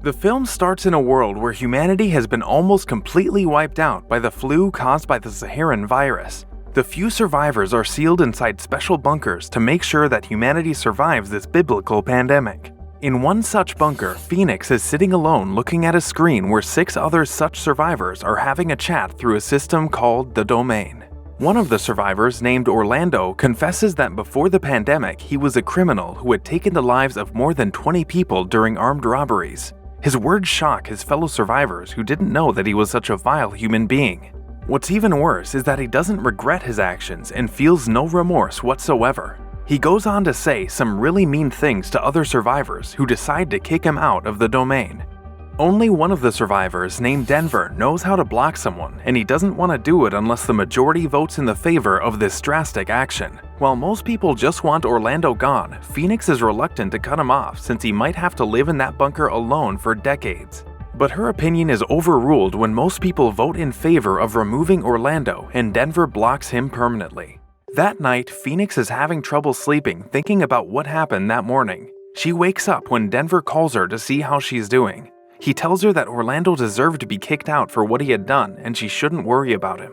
The film starts in a world where humanity has been almost completely wiped out by the flu caused by the Saharan virus. The few survivors are sealed inside special bunkers to make sure that humanity survives this biblical pandemic. In one such bunker, Phoenix is sitting alone looking at a screen where 6 other such survivors are having a chat through a system called the Domain. One of the survivors, named Orlando, confesses that before the pandemic he was a criminal who had taken the lives of more than 20 people during armed robberies. His words shock his fellow survivors who didn't know that he was such a vile human being. What's even worse is that he doesn't regret his actions and feels no remorse whatsoever. He goes on to say some really mean things to other survivors who decide to kick him out of the Domain. Only one of the survivors, named Denver, knows how to block someone, and he doesn't want to do it unless the majority votes in the favor of this drastic action. While most people just want Orlando gone, Phoenix is reluctant to cut him off since he might have to live in that bunker alone for decades. But her opinion is overruled when most people vote in favor of removing Orlando and Denver blocks him permanently. That night, Phoenix is having trouble sleeping, thinking about what happened that morning. She wakes up when Denver calls her to see how she's doing. He tells her that Orlando deserved to be kicked out for what he had done and she shouldn't worry about him.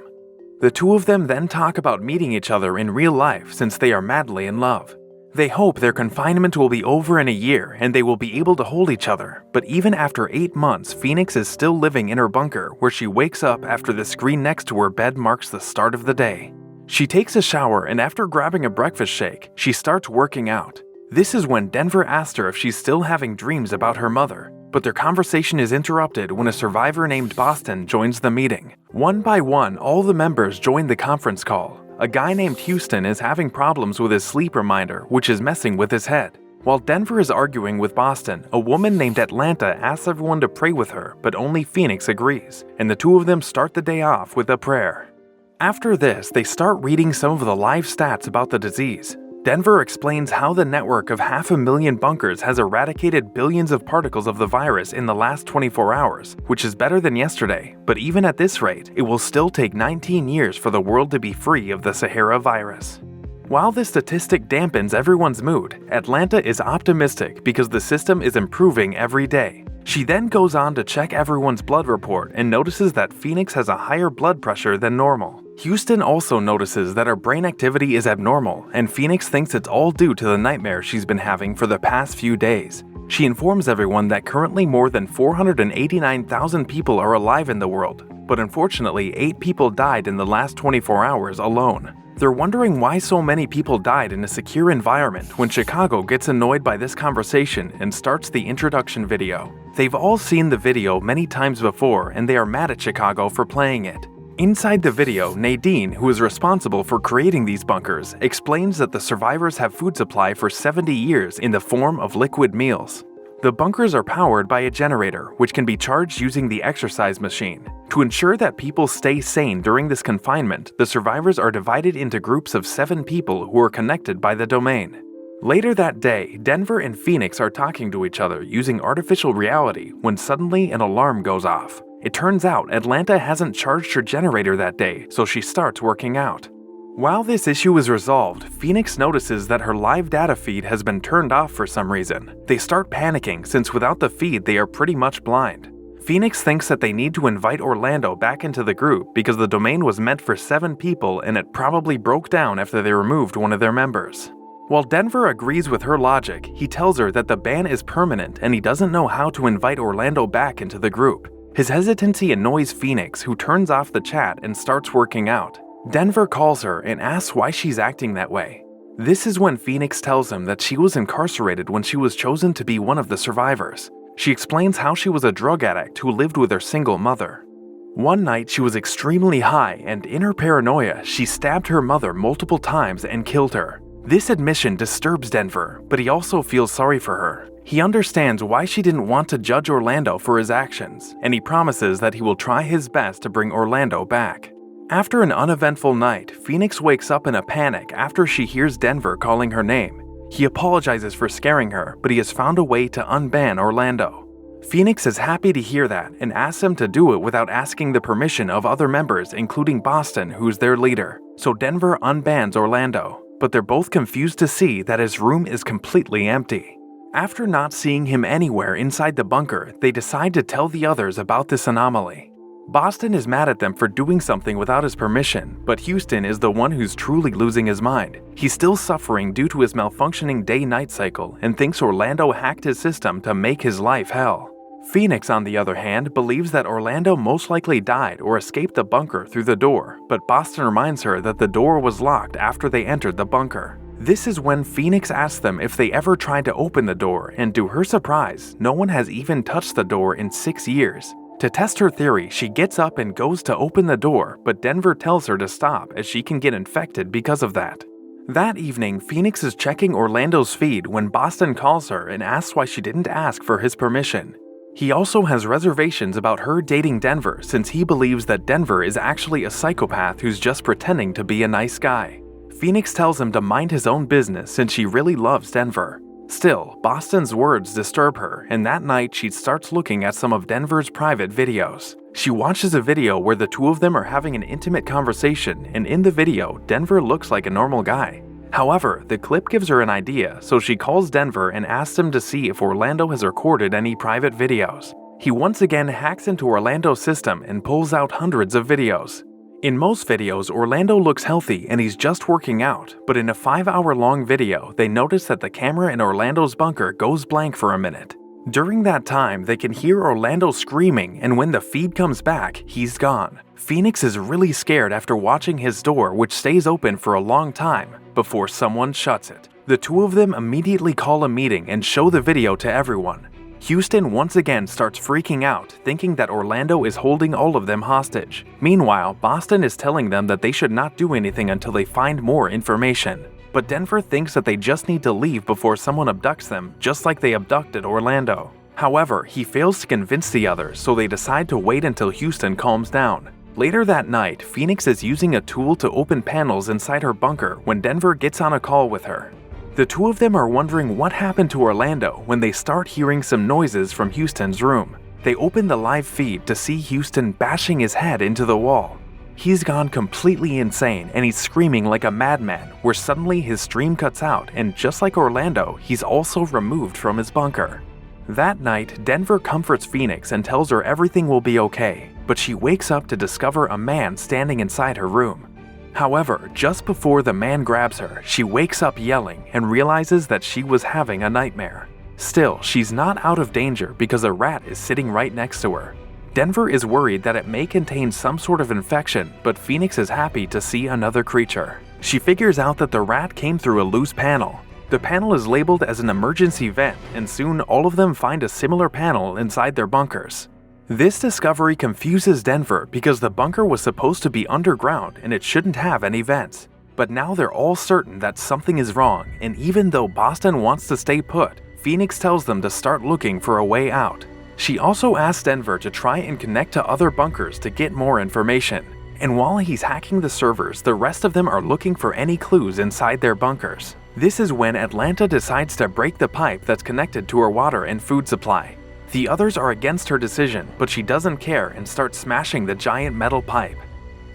The two of them then talk about meeting each other in real life since they are madly in love. They hope their confinement will be over in a year and they will be able to hold each other, but even after 8 months, Phoenix is still living in her bunker where she wakes up after the screen next to her bed marks the start of the day. She takes a shower and after grabbing a breakfast shake, she starts working out. This is when Denver asks her if she's still having dreams about her mother, but their conversation is interrupted when a survivor named Boston joins the meeting. One by one, all the members join the conference call. A guy named Houston is having problems with his sleep reminder, which is messing with his head. While Denver is arguing with Boston, a woman named Atlanta asks everyone to pray with her, but only Phoenix agrees, and the two of them start the day off with a prayer. After this, they start reading some of the live stats about the disease. Denver explains how the network of 500,000 bunkers has eradicated billions of particles of the virus in the last 24 hours, which is better than yesterday, but even at this rate, it will still take 19 years for the world to be free of the Sahara virus. While this statistic dampens everyone's mood, Atlanta is optimistic because the system is improving every day. She then goes on to check everyone's blood report and notices that Phoenix has a higher blood pressure than normal. Houston also notices that her brain activity is abnormal, and Phoenix thinks it's all due to the nightmares she's been having for the past few days. She informs everyone that currently more than 489,000 people are alive in the world, but unfortunately 8 people died in the last 24 hours alone. They're wondering why so many people died in a secure environment when Chicago gets annoyed by this conversation and starts the introduction video. They've all seen the video many times before and they are mad at Chicago for playing it. Inside the video, Nadine, who is responsible for creating these bunkers, explains that the survivors have food supply for 70 years in the form of liquid meals. The bunkers are powered by a generator, which can be charged using the exercise machine. To ensure that people stay sane during this confinement, the survivors are divided into groups of 7 people who are connected by the Domain. Later that day, Denver and Phoenix are talking to each other using artificial reality when suddenly an alarm goes off. It turns out Atlanta hasn't charged her generator that day, so she starts working out. While this issue is resolved, Phoenix notices that her live data feed has been turned off for some reason. They start panicking since without the feed they are pretty much blind. Phoenix thinks that they need to invite Orlando back into the group because the Domain was meant for 7 people and it probably broke down after they removed one of their members. While Denver agrees with her logic, he tells her that the ban is permanent and he doesn't know how to invite Orlando back into the group. His hesitancy annoys Phoenix, who turns off the chat and starts working out. Denver calls her and asks why she's acting that way. This is when Phoenix tells him that she was incarcerated when she was chosen to be one of the survivors. She explains how she was a drug addict who lived with her single mother. One night she was extremely high and in her paranoia, she stabbed her mother multiple times and killed her. This admission disturbs Denver, but he also feels sorry for her. He understands why she didn't want to judge Orlando for his actions, and he promises that he will try his best to bring Orlando back. After an uneventful night, Phoenix wakes up in a panic after she hears Denver calling her name. He apologizes for scaring her, but he has found a way to unban Orlando. Phoenix is happy to hear that and asks him to do it without asking the permission of other members, including Boston, who's their leader. So Denver unbans Orlando, but they're both confused to see that his room is completely empty. After not seeing him anywhere inside the bunker, they decide to tell the others about this anomaly. Boston is mad at them for doing something without his permission, but Houston is the one who's truly losing his mind. He's still suffering due to his malfunctioning day-night cycle and thinks Orlando hacked his system to make his life hell. Phoenix, on the other hand, believes that Orlando most likely died or escaped the bunker through the door, but Boston reminds her that the door was locked after they entered the bunker. This is when Phoenix asks them if they ever tried to open the door, and to her surprise, no one has even touched the door in 6 years. To test her theory, she gets up and goes to open the door, but Denver tells her to stop as she can get infected because of that. That evening, Phoenix is checking Orlando's feed when Boston calls her and asks why she didn't ask for his permission. He also has reservations about her dating Denver since he believes that Denver is actually a psychopath who's just pretending to be a nice guy. Phoenix tells him to mind his own business since she really loves Denver. Still, Boston's words disturb her, and that night she starts looking at some of Denver's private videos. She watches a video where the two of them are having an intimate conversation, and in the video, Denver looks like a normal guy. However, the clip gives her an idea, so she calls Denver and asks him to see if Orlando has recorded any private videos. He once again hacks into Orlando's system and pulls out hundreds of videos. In most videos, Orlando looks healthy and he's just working out, but in a 5-hour-long video, they notice that the camera in Orlando's bunker goes blank for a minute. During that time, they can hear Orlando screaming, and when the feed comes back, he's gone. Phoenix is really scared after watching his door, which stays open for a long time, before someone shuts it. The two of them immediately call a meeting and show the video to everyone. Houston once again starts freaking out, thinking that Orlando is holding all of them hostage. Meanwhile, Boston is telling them that they should not do anything until they find more information. But Denver thinks that they just need to leave before someone abducts them, just like they abducted Orlando. However, he fails to convince the others, so they decide to wait until Houston calms down. Later that night, Phoenix is using a tool to open panels inside her bunker when Denver gets on a call with her. The two of them are wondering what happened to Orlando when they start hearing some noises from Houston's room. They open the live feed to see Houston bashing his head into the wall. He's gone completely insane and he's screaming like a madman, where suddenly his stream cuts out and just like Orlando, he's also removed from his bunker. That night, Denver comforts Phoenix and tells her everything will be okay, but she wakes up to discover a man standing inside her room. However, just before the man grabs her, she wakes up yelling and realizes that she was having a nightmare. Still, she's not out of danger because a rat is sitting right next to her. Denver is worried that it may contain some sort of infection, but Phoenix is happy to see another creature. She figures out that the rat came through a loose panel. The panel is labeled as an emergency vent, and soon all of them find a similar panel inside their bunkers. This discovery confuses Denver because the bunker was supposed to be underground and it shouldn't have any vents. But now they're all certain that something is wrong, and even though Boston wants to stay put, Phoenix tells them to start looking for a way out. She also asks Denver to try and connect to other bunkers to get more information. And while he's hacking the servers, the rest of them are looking for any clues inside their bunkers. This is when Atlanta decides to break the pipe that's connected to her water and food supply. The others are against her decision, but she doesn't care and starts smashing the giant metal pipe.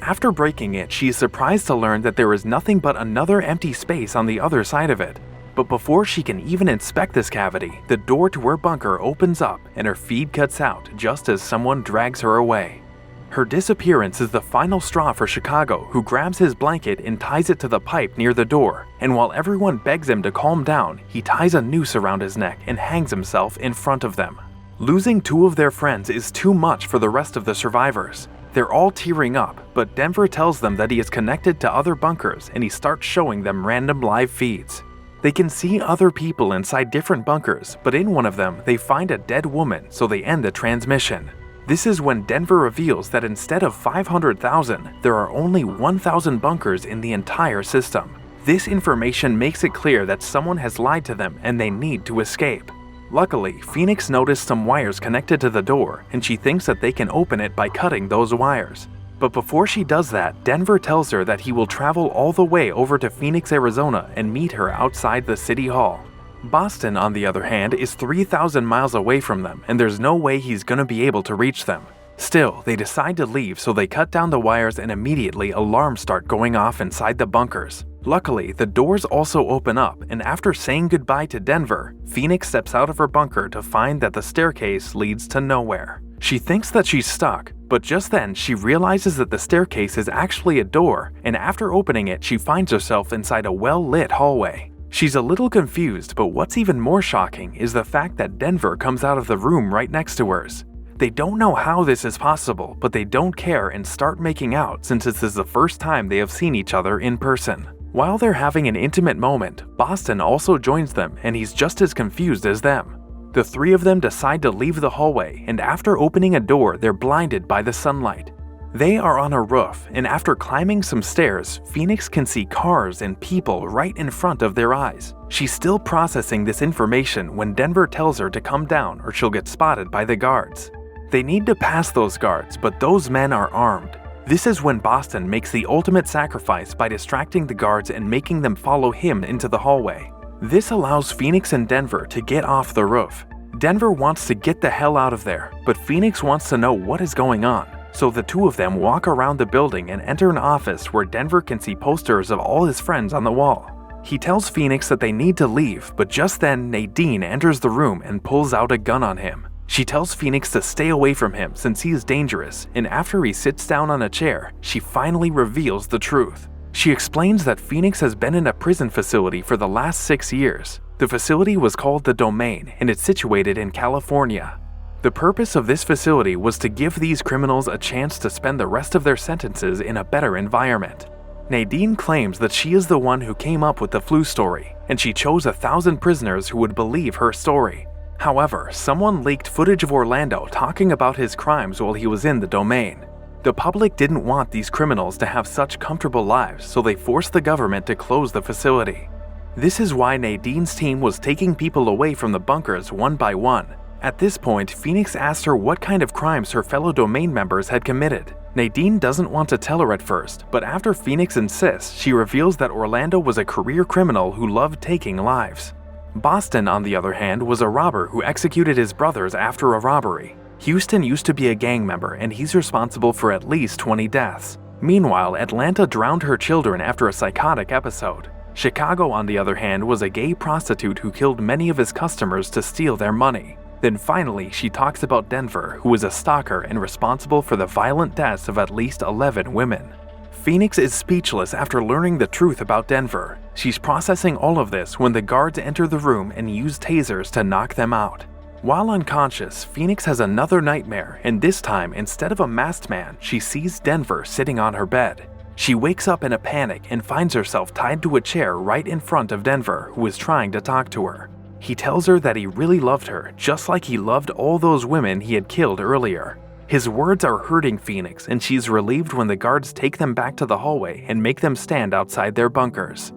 After breaking it, she is surprised to learn that there is nothing but another empty space on the other side of it. But before she can even inspect this cavity, the door to her bunker opens up and her feed cuts out just as someone drags her away. Her disappearance is the final straw for Chicago, who grabs his blanket and ties it to the pipe near the door, and while everyone begs him to calm down, he ties a noose around his neck and hangs himself in front of them. Losing two of their friends is too much for the rest of the survivors. They're all tearing up, but Denver tells them that he is connected to other bunkers and he starts showing them random live feeds. They can see other people inside different bunkers, but in one of them they find a dead woman, so they end the transmission. This is when Denver reveals that instead of 500,000, there are only 1,000 bunkers in the entire system. This information makes it clear that someone has lied to them and they need to escape. Luckily, Phoenix noticed some wires connected to the door, and she thinks that they can open it by cutting those wires. But before she does that, Denver tells her that he will travel all the way over to Phoenix, Arizona and meet her outside the city hall. Boston, on the other hand, is 3,000 miles away from them, and there's no way he's gonna be able to reach them. Still, they decide to leave, so they cut down the wires and immediately alarms start going off inside the bunkers. Luckily, the doors also open up, and after saying goodbye to Denver, Phoenix steps out of her bunker to find that the staircase leads to nowhere. She thinks that she's stuck, but just then she realizes that the staircase is actually a door, and after opening it, she finds herself inside a well-lit hallway. She's a little confused, but what's even more shocking is the fact that Denver comes out of the room right next to hers. They don't know how this is possible, but they don't care and start making out since this is the first time they have seen each other in person. While they're having an intimate moment, Boston also joins them and he's just as confused as them. The three of them decide to leave the hallway, and after opening a door, they're blinded by the sunlight. They are on a roof, and after climbing some stairs, Phoenix can see cars and people right in front of their eyes. She's still processing this information when Denver tells her to come down or she'll get spotted by the guards. They need to pass those guards, but those men are armed. This is when Boston makes the ultimate sacrifice by distracting the guards and making them follow him into the hallway. This allows Phoenix and Denver to get off the roof. Denver wants to get the hell out of there, but Phoenix wants to know what is going on. So the two of them walk around the building and enter an office where Denver can see posters of all his friends on the wall. He tells Phoenix that they need to leave, but just then Nadine enters the room and pulls out a gun on him. She tells Phoenix to stay away from him since he is dangerous, and after he sits down on a chair, she finally reveals the truth. She explains that Phoenix has been in a prison facility for the last 6 years. The facility was called the Domain, and it's situated in California. The purpose of this facility was to give these criminals a chance to spend the rest of their sentences in a better environment. Nadine claims that she is the one who came up with the flu story, and she chose 1,000 prisoners who would believe her story. However, someone leaked footage of Orlando talking about his crimes while he was in the Domain. The public didn't want these criminals to have such comfortable lives, so they forced the government to close the facility. This is why Nadine's team was taking people away from the bunkers one by one. At this point, Phoenix asked her what kind of crimes her fellow Domain members had committed. Nadine doesn't want to tell her at first, but after Phoenix insists, she reveals that Orlando was a career criminal who loved taking lives. Boston, on the other hand, was a robber who executed his brothers after a robbery. Houston used to be a gang member, and he's responsible for at least 20 deaths. Meanwhile, Atlanta drowned her children after a psychotic episode. Chicago, on the other hand, was a gay prostitute who killed many of his customers to steal their money. Then finally, she talks about Denver, who is a stalker and responsible for the violent deaths of at least 11 women. Phoenix is speechless after learning the truth about Denver. She's processing all of this when the guards enter the room and use tasers to knock them out. While unconscious, Phoenix has another nightmare, and this time, instead of a masked man, she sees Denver sitting on her bed. She wakes up in a panic and finds herself tied to a chair right in front of Denver, who is trying to talk to her. He tells her that he really loved her, just like he loved all those women he had killed earlier. His words are hurting Phoenix, and she's relieved when the guards take them back to the hallway and make them stand outside their bunkers.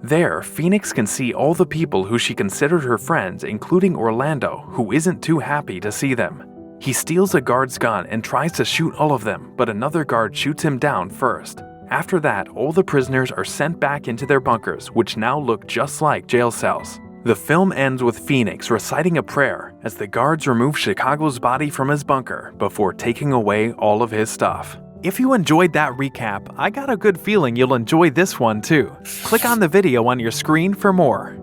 There, Phoenix can see all the people who she considered her friends, including Orlando, who isn't too happy to see them. He steals a guard's gun and tries to shoot all of them, but another guard shoots him down first. After that, all the prisoners are sent back into their bunkers, which now look just like jail cells. The film ends with Phoenix reciting a prayer as the guards remove Chicago's body from his bunker before taking away all of his stuff. If you enjoyed that recap, I got a good feeling you'll enjoy this one too. Click on the video on your screen for more.